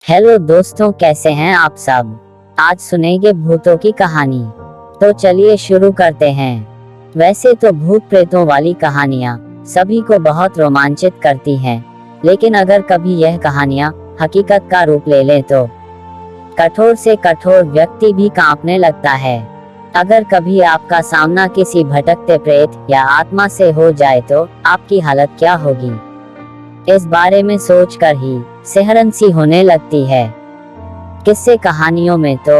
Hello दोस्तों, कैसे हैं आप सब। आज सुनेंगे भूतों की कहानी। तो चलिए शुरू करते हैं। वैसे तो भूत प्रेतों वाली कहानियाँ सभी को बहुत रोमांचित करती हैं, लेकिन अगर कभी यह कहानियाँ हकीकत का रूप ले लें तो कठोर से कठोर व्यक्ति भी कांपने लगता है। अगर कभी आपका सामना किसी भटकते प्रेत या आत्मा से हो जाए तो आपकी हालत क्या होगी, इस बारे में सोचकर ही सिहरन सी होने लगती है। किस्से कहानियों में तो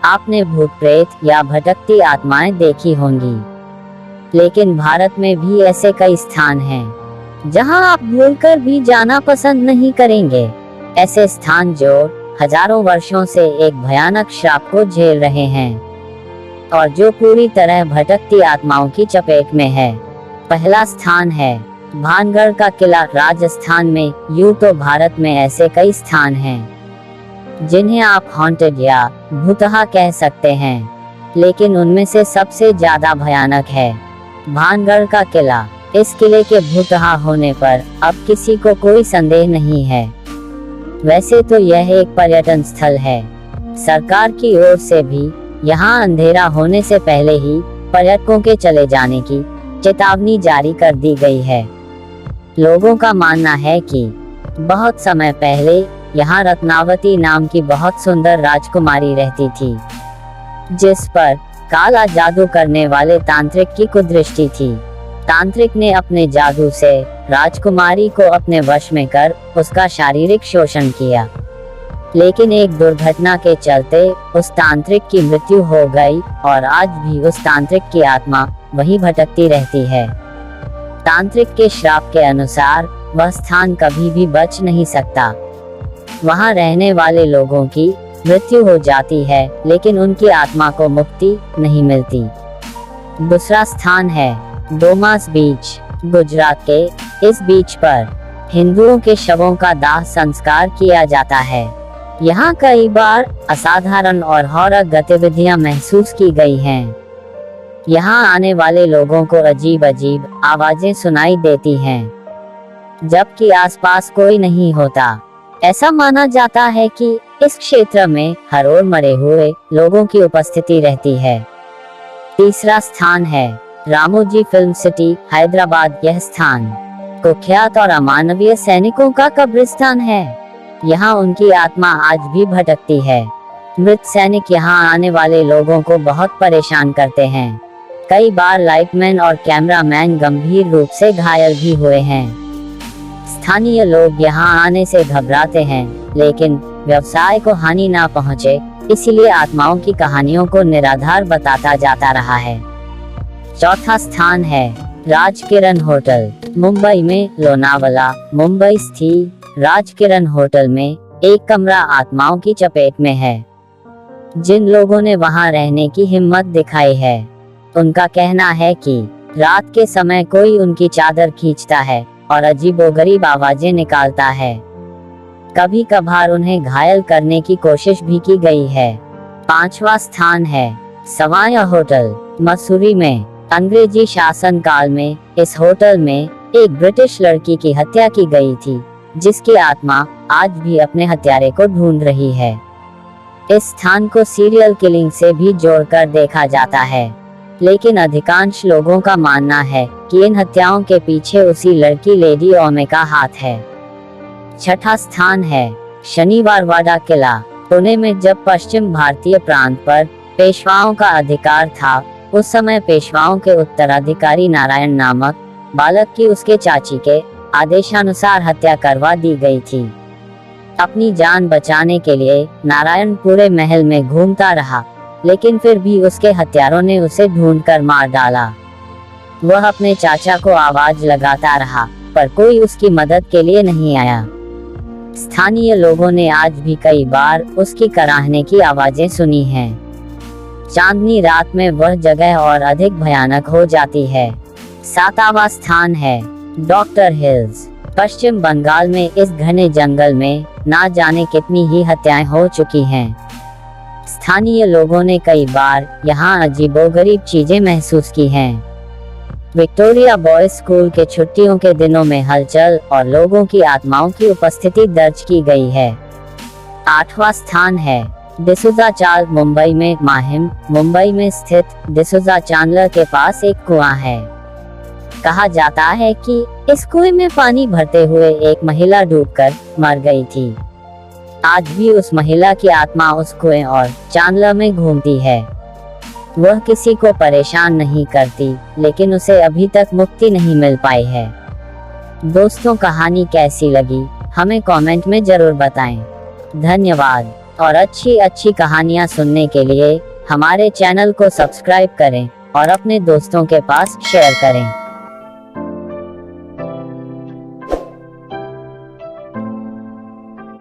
आपने भूत प्रेत या भटकती आत्माएं देखी होंगी, लेकिन भारत में भी ऐसे कई स्थान हैं जहां आप भूलकर भी जाना पसंद नहीं करेंगे। ऐसे स्थान जो हजारों वर्षों से एक भयानक श्राप को झेल रहे हैं और जो पूरी तरह भटकती आत्माओं की चपेट में है। पहला स्थान है भानगढ़ का किला, राजस्थान में। यूं तो भारत में ऐसे कई स्थान हैं जिन्हें आप हॉन्टेड या भूतहा कह सकते हैं, लेकिन उनमें से सबसे ज्यादा भयानक है भानगढ़ का किला। इस किले के भूतहा होने पर अब किसी को कोई संदेह नहीं है। वैसे तो यह एक पर्यटन स्थल है। सरकार की ओर से भी यहाँ अंधेरा होने से पहले ही पर्यटकों के चले जाने की चेतावनी जारी कर दी गई है। लोगों का मानना है कि बहुत समय पहले यहाँ रत्नावती नाम की बहुत सुंदर राजकुमारी रहती थी, जिस पर काला जादू करने वाले तांत्रिक की कुदृष्टि थी। तांत्रिक ने अपने जादू से राजकुमारी को अपने वश में कर उसका शारीरिक शोषण किया, लेकिन एक दुर्घटना के चलते उस तांत्रिक की मृत्यु हो गई और आज भी उस तांत्रिक की आत्मा वहीं भटकती रहती है। तांत्रिक के श्राप के अनुसार वह स्थान कभी भी बच नहीं सकता। वहां रहने वाले लोगों की मृत्यु हो जाती है, लेकिन उनकी आत्मा को मुक्ति नहीं मिलती। दूसरा स्थान है डोमास बीच, गुजरात के। इस बीच पर हिंदुओं के शवों का दाह संस्कार किया जाता है। यहाँ कई बार असाधारण और हॉरर गतिविधियां महसूस की गई हैं। यहाँ आने वाले लोगों को अजीब अजीब आवाजें सुनाई देती हैं, जबकि आसपास कोई नहीं होता। ऐसा माना जाता है कि इस क्षेत्र में हर ओर मरे हुए लोगों की उपस्थिति रहती है। तीसरा स्थान है रामोजी फिल्म सिटी, हैदराबाद। यह स्थान कुख्यात और अमानवीय सैनिकों का कब्रिस्तान है। यहाँ उनकी आत्मा आज भी भटकती है। मृत सैनिक यहाँ आने वाले लोगों को बहुत परेशान करते हैं। कई बार लाइटमैन और कैमरामैन गंभीर रूप से घायल भी हुए हैं। स्थानीय लोग यहाँ आने से घबराते हैं, लेकिन व्यवसाय को हानि ना पहुँचे, इसीलिए आत्माओं की कहानियों को निराधार बताता जाता रहा है। चौथा स्थान है राजकिरण होटल, मुंबई में। लोनावला, मुंबई स्थित राजकिरण होटल में एक कमरा आत्माओं की चपेट में है। जिन लोगों ने वहां रहने की हिम्मत दिखाई है, उनका कहना है कि रात के समय कोई उनकी चादर खींचता है और अजीबोगरीब आवाजें निकालता है। कभी कभार उन्हें घायल करने की कोशिश भी की गई है। पांचवा स्थान है सवाया होटल, मसूरी में। अंग्रेजी शासन काल में इस होटल में एक ब्रिटिश लड़की की हत्या की गई थी, जिसकी आत्मा आज भी अपने हत्यारे को ढूंढ रही है। इस स्थान को सीरियल किलिंग से भी जोड़कर देखा जाता है, लेकिन अधिकांश लोगों का मानना है कि इन हत्याओं के पीछे उसी लड़की लेडी ओमे का हाथ है। छठा स्थान है शनिवारवाड़ा किला, पुणे में। जब पश्चिम भारतीय प्रांत पर पेशवाओं का अधिकार था, उस समय पेशवाओं के उत्तराधिकारी नारायण नामक बालक की उसके चाची के आदेशानुसार हत्या करवा दी गई थी। अपनी जान बचाने के लिए नारायण पूरे महल में घूमता रहा, लेकिन फिर भी उसके हत्यारों ने उसे ढूंढकर मार डाला। वह अपने चाचा को आवाज लगाता रहा, पर कोई उसकी मदद के लिए नहीं आया। स्थानीय लोगों ने आज भी कई बार उसकी कराहने की आवाजें सुनी हैं। चांदनी रात में वह जगह और अधिक भयानक हो जाती है। सातवां स्थान है डॉक्टर हिल्स, पश्चिम बंगाल में। इस घने जंगल में ना जाने कितनी ही हत्याएं हो चुकी हैं। स्थानीय लोगों ने कई बार यहाँ अजीबोगरीब चीजें महसूस की हैं। विक्टोरिया बॉयज स्कूल के छुट्टियों के दिनों में हलचल और लोगों की आत्माओं की उपस्थिति दर्ज की गई है। 8वां स्थान है डिसूजा चाल मुंबई में। माहिम मुंबई में स्थित डिसूजा चांदलर के पास एक कुआं है। कहा जाता है कि इस कुएं में पानी भरते हुए एक महिला डूबकर मर गई थी। आज भी उस महिला की आत्मा उस कुएं और चांदलर में घूमती है। वह किसी को परेशान नहीं करती, लेकिन उसे अभी तक मुक्ति नहीं मिल पाई है। दोस्तों, कहानी कैसी लगी हमें कमेंट में जरूर बताएं। धन्यवाद। और अच्छी कहानियां सुनने के लिए हमारे चैनल को सब्सक्राइब करें और अपने दोस्तों के पास शेयर करें।